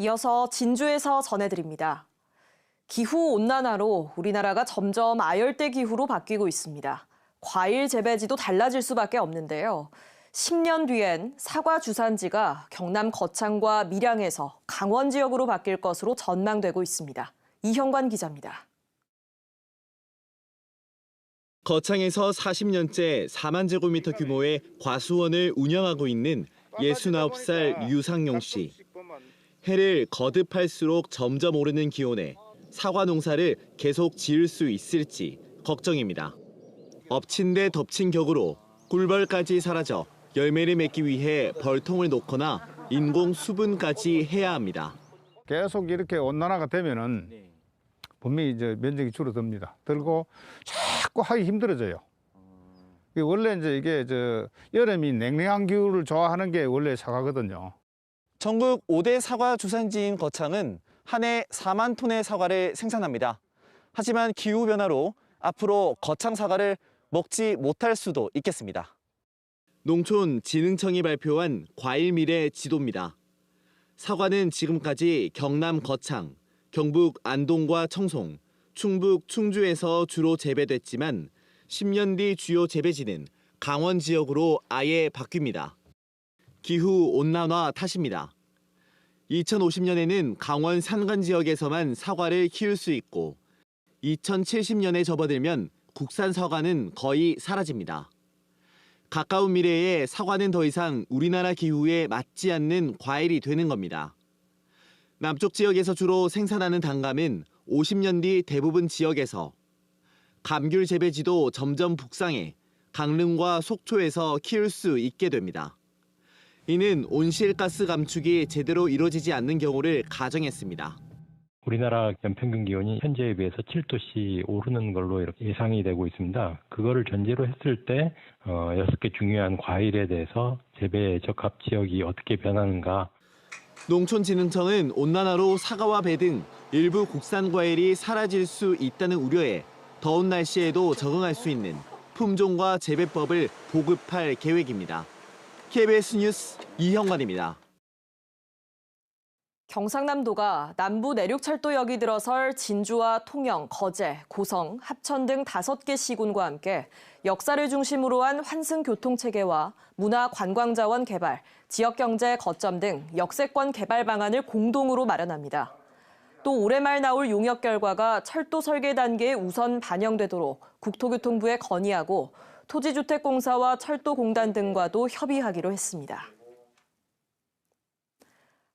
이어서 진주에서 전해드립니다. 기후온난화로 우리나라가 점점 아열대 기후로 바뀌고 있습니다. 과일 재배지도 달라질 수밖에 없는데요. 10년 뒤엔 사과 주산지가 경남 거창과 밀양에서 강원 지역으로 바뀔 것으로 전망되고 있습니다. 이형관 기자입니다. 거창에서 40년째 4만 제곱미터 규모의 과수원을 운영하고 있는 69살 유상용 씨. 해를 거듭할수록 점점 오르는 기온에 사과 농사를 계속 지을 수 있을지 걱정입니다. 엎친 데 덮친 격으로 꿀벌까지 사라져 열매를 맺기 위해 벌통을 놓거나 인공 수분까지 해야 합니다. 계속 이렇게 온난화가 되면은 분명히 이제 면적이 줄어듭니다. 들고 자꾸 하기 힘들어져요. 원래 이게 여름이 냉랭한 기후를 좋아하는 게 원래 사과거든요. 전국 5대 사과 주산지인 거창은 한 해 4만 톤의 사과를 생산합니다. 하지만 기후변화로 앞으로 거창 사과를 먹지 못할 수도 있겠습니다. 농촌진흥청이 발표한 과일 미래 지도입니다. 사과는 지금까지 경남 거창, 경북 안동과 청송, 충북 충주에서 주로 재배됐지만 10년 뒤 주요 재배지는 강원 지역으로 아예 바뀝니다. 기후온난화 탓입니다. 2050년에는 강원 산간 지역에서만 사과를 키울 수 있고 2070년에 접어들면 국산 사과는 거의 사라집니다. 가까운 미래에 사과는 더 이상 우리나라 기후에 맞지 않는 과일이 되는 겁니다. 남쪽 지역에서 주로 생산하는 단감은 50년 뒤 대부분 지역에서, 감귤 재배지도 점점 북상해 강릉과 속초에서 키울 수 있게 됩니다. 이는 온실가스 감축이 제대로 이루어지지 않는 경우를 가정했습니다. 우리나라 연평균 기온이 현재에 비해서 7도씩 오르는 걸로 이렇게 예상이 되고 있습니다. 그거를 전제로 했을 때 6개 중요한 과일에 대해서 재배 적합 지역이 어떻게 변하는가. 농촌진흥청은 온난화로 사과와 배 등 일부 국산 과일이 사라질 수 있다는 우려에 더운 날씨에도 적응할 수 있는 품종과 재배법을 보급할 계획입니다. KBS 뉴스 이형관입니다. 경상남도가 남부 내륙철도역이 들어설 진주와 통영, 거제, 고성, 합천 등 5개 시군과 함께 역사를 중심으로 한 환승교통체계와 문화관광자원 개발, 지역경제 거점 등 역세권 개발 방안을 공동으로 마련합니다. 또 올해 말 나올 용역 결과가 철도 설계 단계에 우선 반영되도록 국토교통부에 건의하고 토지주택공사와 철도공단 등과도 협의하기로 했습니다.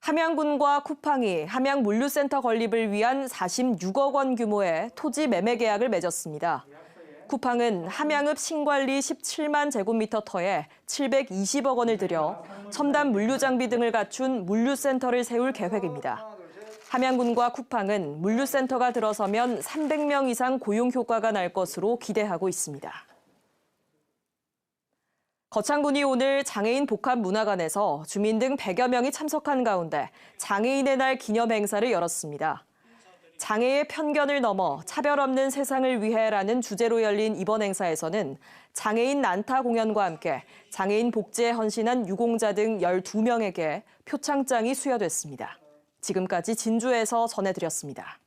함양군과 쿠팡이 함양물류센터 건립을 위한 46억 원 규모의 토지 매매 계약을 맺었습니다. 쿠팡은 함양읍 신관리 17만 제곱미터 터에 720억 원을 들여 첨단 물류 장비 등을 갖춘 물류센터를 세울 계획입니다. 함양군과 쿠팡은 물류센터가 들어서면 300명 이상 고용 효과가 날 것으로 기대하고 있습니다. 거창군이 오늘 장애인 복합문화관에서 주민 등 100여 명이 참석한 가운데 장애인의 날 기념 행사를 열었습니다. 장애의 편견을 넘어 차별 없는 세상을 위해라는 주제로 열린 이번 행사에서는 장애인 난타 공연과 함께 장애인 복지에 헌신한 유공자 등 12명에게 표창장이 수여됐습니다. 지금까지 진주에서 전해드렸습니다.